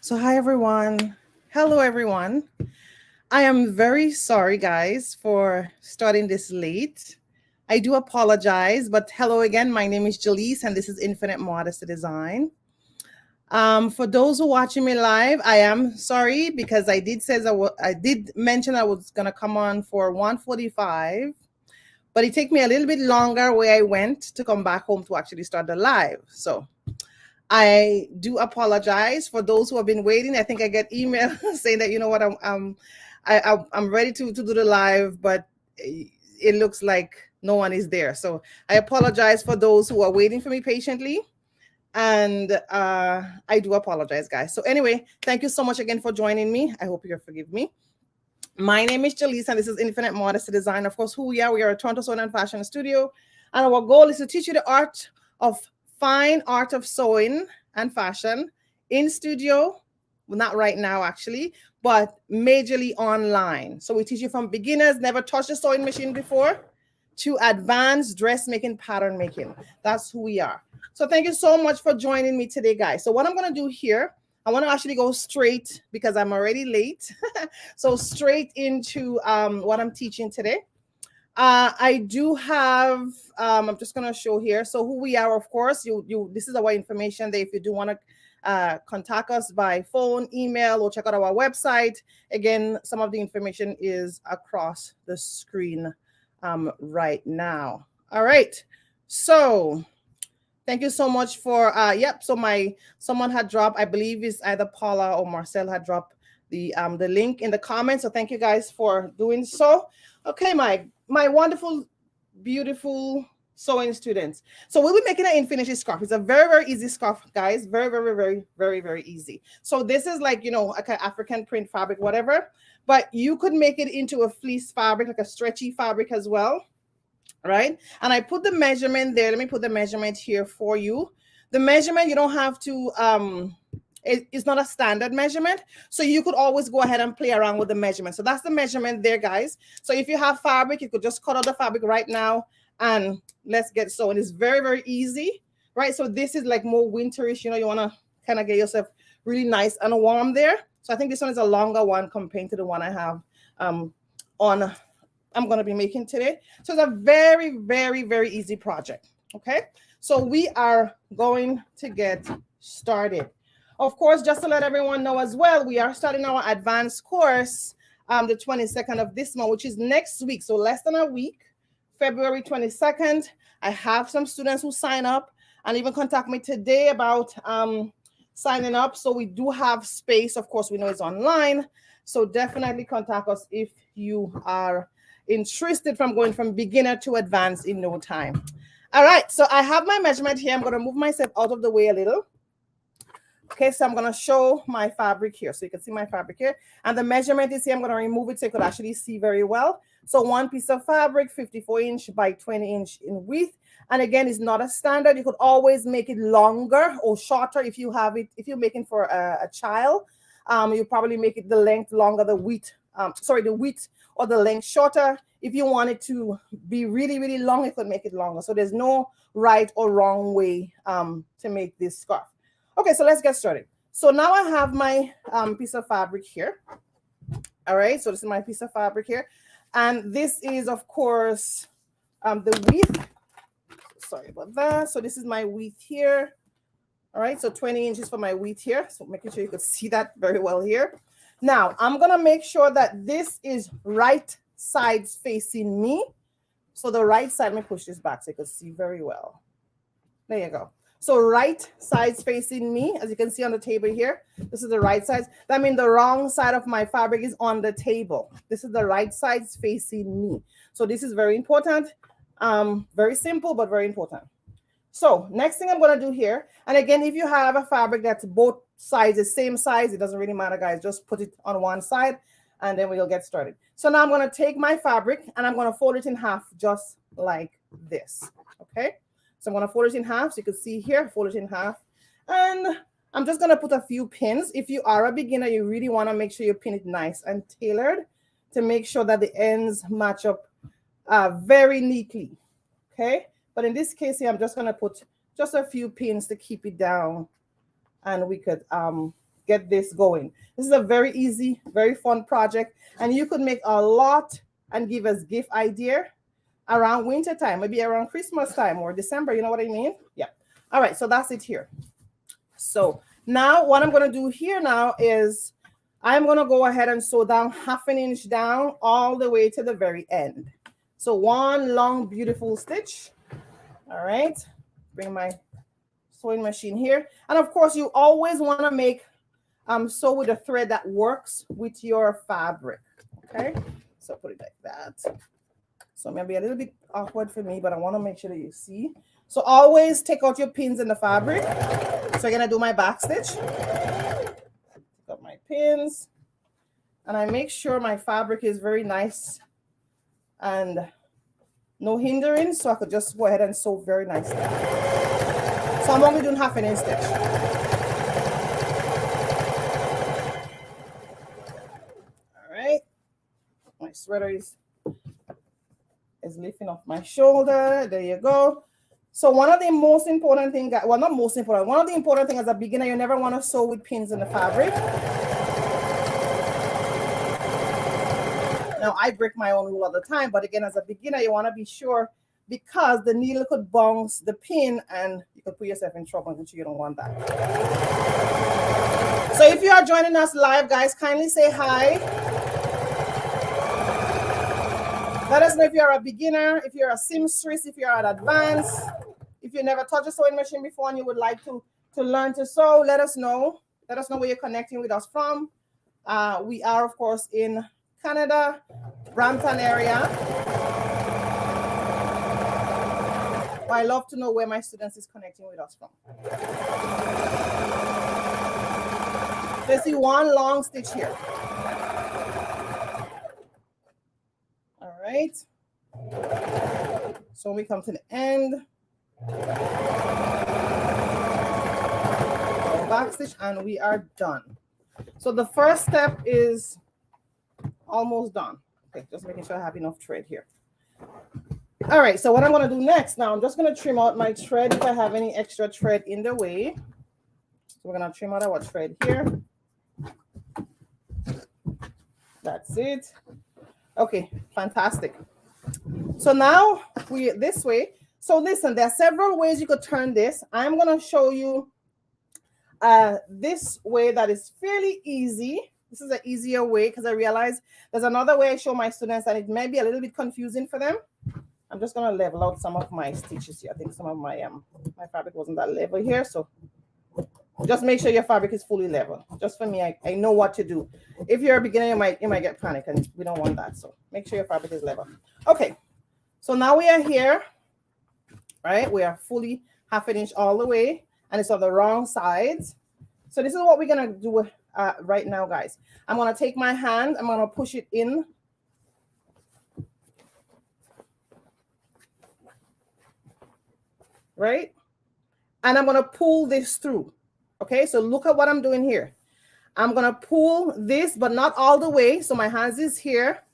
So, hi everyone. Hello everyone. I am very sorry, guys, for starting this late. I do apologize, but hello again. My name is Jaleese, and this is Infinite Modesty Design. For those who are watching me live, I am sorry because I did mention I was gonna come on for 1:45, but it took me a little bit longer where I went to come back home to actually start the live. So I do apologize for those who have been waiting. I think I get email saying that I'm ready to do the live, but it looks like no one is there. So I apologize for those who are waiting for me patiently, and I do apologize, guys. So anyway, thank you so much again for joining me. I hope you forgive me. My name is Jaleesa, and this is Infinite Modesty Design. Of course, who we are. We are a Toronto Sewing and Fashion Studio, and our goal is to teach you the fine art of sewing and fashion in studio. Well, not right now, actually, but majorly online. So we teach you from beginners, never touched a sewing machine before, to advanced dressmaking, pattern making. That's who we are. So thank you so much for joining me today, guys. So what I'm going to do here, I want to actually go straight because I'm already late. So straight into what I'm teaching today. I do have. I'm just gonna show here. So who we are, of course. This is our information there. If you do want to contact us by phone, email, or check out our website. Again, some of the information is across the screen right now. All right. So thank you so much for yep. So someone had dropped, I believe it's either Paula or Marcel had dropped the link in the comments. So thank you guys for doing so. Okay, my wonderful, beautiful sewing students. So we'll be making an infinity scarf. It's a very, very easy scarf, guys. Very, very, very, very, very easy. So this is like, like an African print fabric, whatever. But you could make it into a fleece fabric, like a stretchy fabric as well, right? And I put the measurement there. Let me put the measurement here for you. The measurement, you don't have to it's not a standard measurement, so you could always go ahead and play around with the measurement. So that's the measurement there, guys. So if you have fabric, you could just cut out the fabric right now and let's get sewing. It's very, very easy, right? So this is like more winterish, you want to kind of get yourself really nice and warm there. So I think this one is a longer one compared to the one I have on I'm going to be making today. So it's a very, very, very easy project. Okay. So we are going to get started. Of course, just to let everyone know as well, we are starting our advanced course the 22nd of this month, which is next week. So less than a week, February 22nd. I have some students who sign up and even contact me today about signing up. So we do have space. Of course, we know it's online. So definitely contact us if you are interested from going from beginner to advanced in no time. All right, so I have my measurement here. I'm going to move myself out of the way a little. Okay, so I'm going to show my fabric here. So you can see my fabric here. And the measurement is here. I'm going to remove it so you could actually see very well. So one piece of fabric, 54 inch by 20 inch in width. And again, it's not a standard. You could always make it longer or shorter if you have it. If you're making for a child, you probably make it the length longer, the width or the length shorter. If you want it to be really, really long, you could make it longer. So there's no right or wrong way to make this scarf. Okay, so let's get started. So now I have my piece of fabric here. All right, so this is my piece of fabric here. And this is, of course, the width. Sorry about that. So this is my width here. All right, so 20 inches for my width here. So making sure you could see that very well here. Now, I'm going to make sure that this is right sides facing me. So the right side, let me push this back so you can see very well. There you go. So right sides facing me, as you can see on the table here. This is the right side. That means the wrong side of my fabric is on the table. This is the right sides facing me. So this is very important. Very simple, but very important. So next thing I'm going to do here, and again, if you have a fabric that's both sides the same size, it doesn't really matter, guys. Just put it on one side, and then we'll get started. So now I'm going to take my fabric, and I'm going to fold it in half just like this, okay? So I'm going to fold it in half, so you can see here, fold it in half. And I'm just going to put a few pins. If you are a beginner, you really want to make sure you pin it nice and tailored to make sure that the ends match up very neatly, okay? But in this case here, I'm just going to put just a few pins to keep it down, and we could get this going. This is a very easy, very fun project, and you could make a lot and give us gift idea around winter time, maybe around Christmas time or December, you know what I mean? Yeah. All right, so that's it here. So now what I'm going to do here now is I'm going to go ahead and sew down 1/2 inch down all the way to the very end. So one long, beautiful stitch. All right, bring my sewing machine here. And of course, you always want to make sew with a thread that works with your fabric. Okay, so put it like that. So maybe a little bit awkward for me, but I want to make sure that you see. So always take out your pins in the fabric. So I'm gonna do my back stitch. Take out my pins, and I make sure my fabric is very nice and no hindering, so I could just go ahead and sew very nicely. So I'm only doing 1/2 inch stitch. All right, my sweater is lifting off my shoulder. There you go. So one of the most important things, well, not most important, one of the important things as a beginner, you never want to sew with pins in the fabric. Now, I break my own rule all the time, but again, as a beginner, you want to be sure because the needle could bounce the pin and you could put yourself in trouble, which you don't want that. So if you are joining us live, guys, kindly say hi. Let us know if you're a beginner, if you're a seamstress, if you're an advanced, if you never touched a sewing machine before and you would like to learn to sew, let us know. Let us know where you're connecting with us from. We are, of course, in Canada, Brampton area. But I love to know where my students is connecting with us from. So see one long stitch here. All right. So we come to the end. Back stitch and we are done. So the first step is almost done. Okay, just making sure I have enough thread here. All right, so what I'm going to do next now, I'm just going to trim out my thread if I have any extra thread in the way. So we're going to trim out our thread here. That's it. Okay, fantastic. So now we this way. So listen, there are several ways you could turn this. I'm going to show you this way that is fairly easy. This is an easier way because I realize there's another way I show my students and it may be a little bit confusing for them. I'm just going to level out some of my stitches here. I think some of my my fabric wasn't that level here. So just make sure your fabric is fully level. Just for me, I know what to do. If you're a beginner, you might get panic and we don't want that. So make sure your fabric is level. Okay, so now we are here, right? We are fully 1/2 inch all the way and it's on the wrong sides. So this is what we're going to do right now, guys. I'm going to take my hand. I'm going to push it in. Right? And I'm going to pull this through. Okay, so look at what I'm doing here. I'm going to pull this, but not all the way. So my hands is here,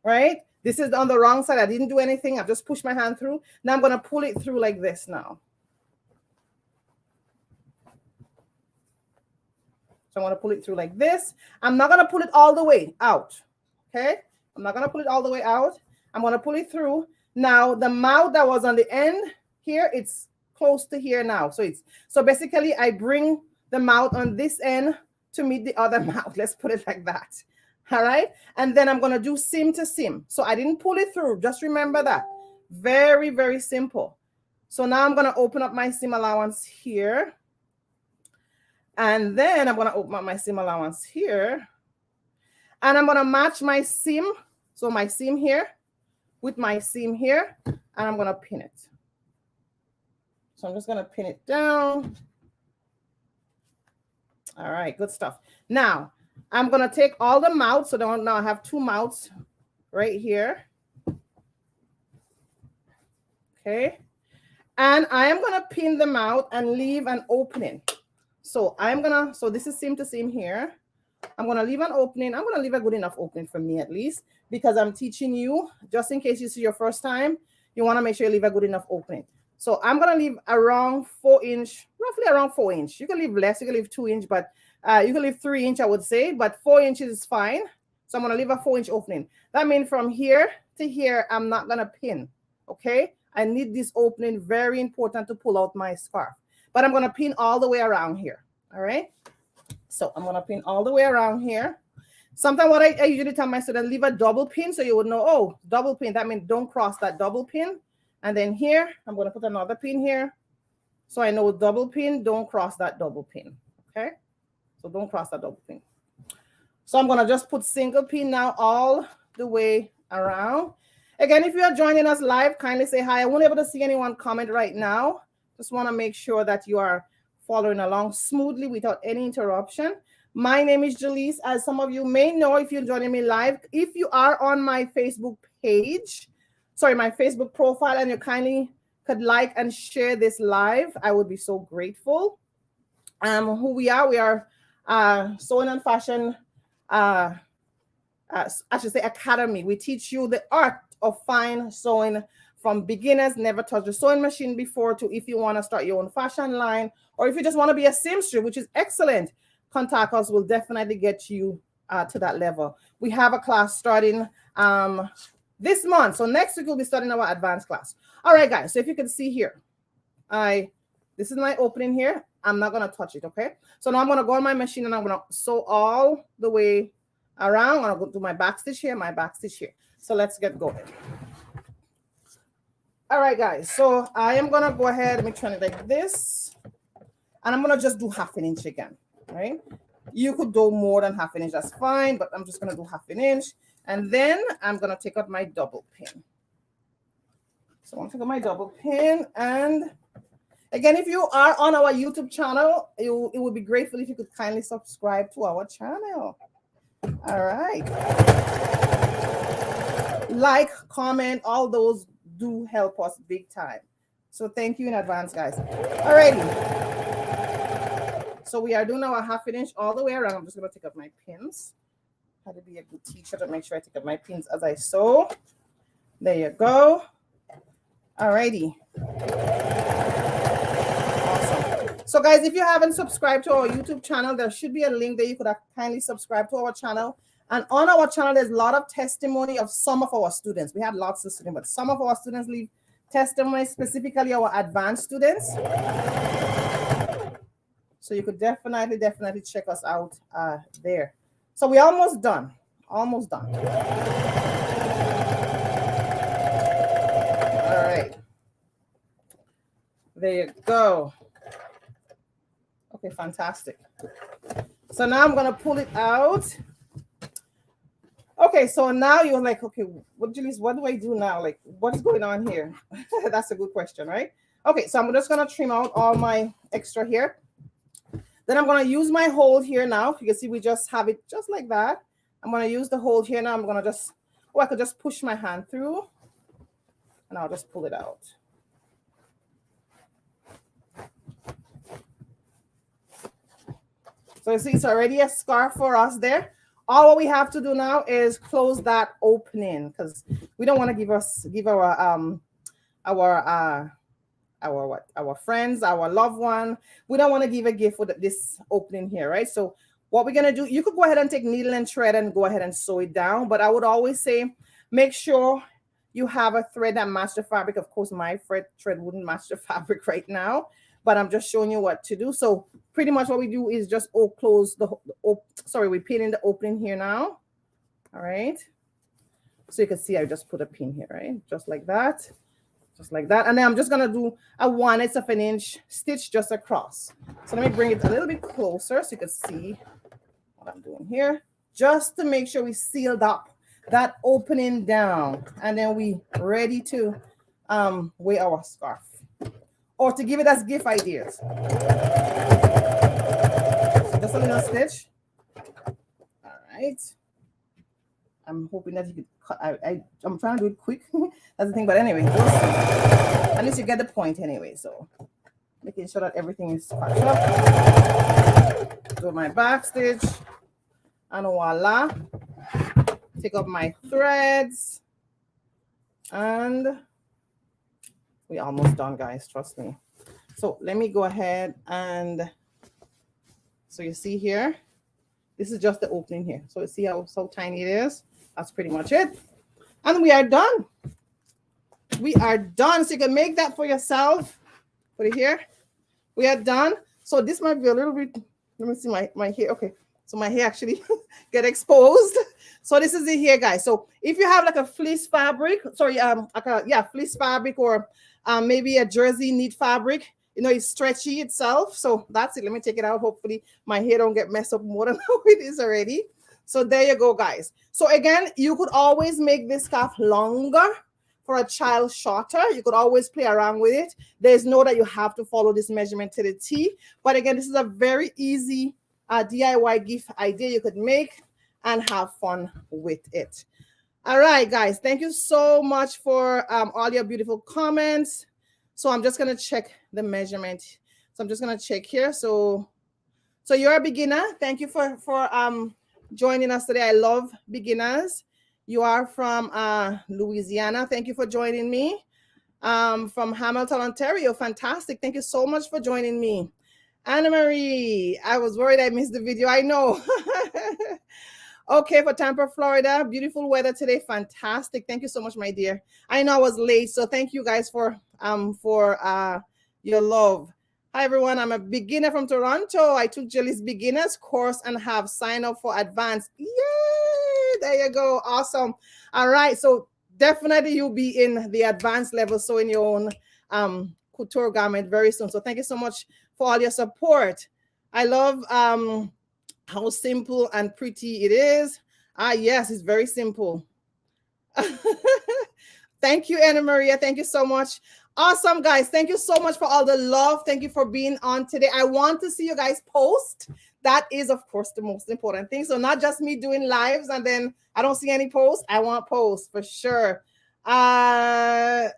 right? This is on the wrong side. I didn't do anything. I've just pushed my hand through. Now I'm going to pull it through like this now. So I'm going to pull it through like this. I'm not going to pull it all the way out. Okay, I'm not going to pull it all the way out. I'm going to pull it through. Now the mouth that was on the end here, it's close to here now. So basically I bring the mouth on this end to meet the other mouth. Let's put it like that. All right. And then I'm going to do seam to seam. So I didn't pull it through. Just remember that. Very, very simple. So now I'm going to open up my seam allowance here. And then I'm going to open up my seam allowance here. And I'm going to match my seam. So my seam here with my seam here. And I'm going to pin it. So I'm just going to pin it down. All right, good stuff. Now, I'm going to take all the mouths. So now I have 2 mouths right here. Okay. And I am going to pin them out and leave an opening. So so this is seam to seam here. I'm going to leave an opening. I'm going to leave a good enough opening for me at least, because I'm teaching you, just in case this is your first time, you want to make sure you leave a good enough opening. So I'm going to leave around 4 inch, roughly around 4 inch. You can leave less, you can leave 2 inch, but You can leave 3 inch, I would say, but 4 inches is fine. So I'm going to leave a 4 inch opening. That means from here to here, I'm not going to pin. Okay. I need this opening. Very important to pull out my scarf. But I'm going to pin all the way around here. All right. So I'm going to pin all the way around here. Sometimes what I usually tell my students, leave a double pin so you would know, oh, double pin. That means don't cross that double pin. And then here, I'm going to put another pin here. So I know double pin, don't cross that double pin. Okay. So don't cross that double pin. So I'm going to just put single pin now all the way around. Again, if you are joining us live, kindly say hi. I won't be able to see anyone comment right now. Just want to make sure that you are following along smoothly without any interruption. My name is Jaleese. As some of you may know, if you're joining me live, if you are on my Facebook page, my Facebook profile, and you kindly could like and share this live, I would be so grateful. Who we are Sewing and Fashion, I should say Academy. We teach you the art of fine sewing from beginners, never touched a sewing machine before, to if you want to start your own fashion line, or if you just want to be a seamstress, which is excellent. Contact us. Will definitely get you to that level. We have a class starting this month. So next week we'll be starting our advanced class. All right, guys. So if you can see here, this is my opening here. I'm not going to touch it, okay? So now I'm going to go on my machine and I'm going to sew all the way around. I'm going to go to my back stitch here, my back stitch here. So let's get going. All right, guys. So I am going to go ahead and make turn it like this. And I'm going to just do 1/2 inch again, right? You could do more than 1/2 inch. That's fine. But I'm just going to do 1/2 inch. And then I'm going to take out my double pin. So I'm going to take out my double pin. And again, if you are on our YouTube channel, it would be grateful if you could kindly subscribe to our channel. All right. Like, comment, all those do help us big time. So thank you in advance, guys. All righty. So we are doing our 1/2 inch all the way around. I'm just going to take up my pins. How to be a good teacher to make sure I take up my pins as I sew. There you go. All righty. So guys, if you haven't subscribed to our YouTube channel, there should be a link there. You could kindly subscribe to our channel. And on our channel, there's a lot of testimony of some of our students. We had lots of students, but some of our students leave testimony, specifically our advanced students. So you could definitely check us out there. So we're almost done. Almost done. All right. There you go. Okay, fantastic. So now I'm going to pull it out. Okay, so now you're like, okay, what do I do now? Like, what's going on here? That's a good question, right? Okay, so I'm just going to trim out all my extra here. Then I'm going to use my hold here now. You can see we just have it just like that. I'm going to use the hold here now. I'm going to just, I could just push my hand through and I'll just pull it out. So you see, it's already a scarf for us there. All what we have to do now is close that opening because we don't want to give our friends, our loved one. We don't want to give a gift with this opening here, right? So what we're gonna do, you could go ahead and take needle and thread and go ahead and sew it down. But I would always say, make sure you have a thread that matches the fabric. Of course, my thread wouldn't match the fabric right now, but I'm just showing you what to do. So pretty much what we do is just close we pin in the opening here now. All right. So you can see I just put a pin here, right? Just like that. Just like that. And then I'm just going to do a 1/8 inch stitch just across. So let me bring it a little bit closer so you can see what I'm doing here. Just to make sure we sealed up that opening down. And then we ready to wear our scarf. Or to give it as gift ideas. So just a little stitch. All right. I'm hoping that you could cut. I'm trying to do it quick. That's the thing. But anyway, at least you get the point anyway. So making sure that everything is patched up. Do my back stitch. And voila. Take up my threads. And we're almost done, guys. Trust me. So let me go ahead and So you see here, this is just the opening here. So you see how tiny it is. That's pretty much it. And we are done. We are done. So you can make that for yourself. Put it here. We are done. So this might be a little bit, let me see my hair. Okay. So my hair actually get exposed. So this is it here, guys. So if you have like a fleece fabric, sorry, fleece fabric, or maybe a jersey knit fabric, you know, it's stretchy itself. So that's it. Let me take it out. Hopefully my hair don't get messed up more than how it is already. So there you go, guys. So again, you could always make this scarf longer. For a child shorter, you could always play around with it. There's no that you have to follow this measurement to the T. But again, this is a very easy DIY gift idea you could make and have fun with it. All right, guys, thank you so much for all your beautiful comments. So I'm just going to check the measurement. So I'm just going to check here. So you're a beginner. Thank you for joining us today. I love beginners. You are from Louisiana. Thank you for joining me. From Hamilton, Ontario. Fantastic. Thank you so much for joining me. Anna Marie, I was worried I missed the video. I know. Okay, for Tampa, Florida. Beautiful weather today. Fantastic. Thank you so much, my dear. I know I was late, so thank you guys for your love. Hi, everyone. I'm a beginner from Toronto. I took Jilly's beginners course and have signed up for advanced. Yay! There you go. Awesome. All right. So definitely you'll be in the advanced level, so in your own couture garment very soon. So thank you so much for all your support. I love how simple and pretty it is. Yes, it's very simple. Thank you, Anna Maria. Thank you so much. Awesome, guys. Thank you so much for all the love. Thank you for being on today. I want to see you guys post. That is, of course, the most important thing. So not just me doing lives and then I don't see any posts. I want posts for sure. Hello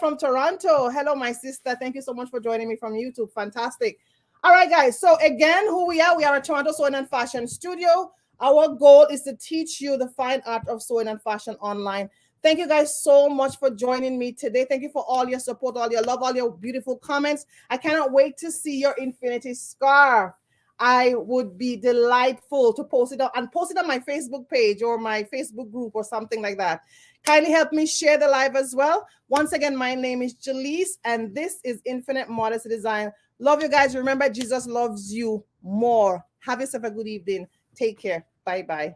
from Toronto. Hello, my sister. Thank you so much for joining me from YouTube. Fantastic. All right, guys. So again, who we are a Toronto Sewing and Fashion Studio. Our goal is to teach you the fine art of sewing and fashion online. Thank you guys so much for joining me today. Thank you for all your support, all your love, all your beautiful comments. I cannot wait to see your infinity scarf. I would be delightful to post it on my Facebook page or my Facebook group or something like that. Kindly help me share the live as well. Once again, my name is Jaleese, and this is Infinite Modesty Design. Love you guys. Remember, Jesus loves you more. Have yourself a good evening. Take care. Bye-bye.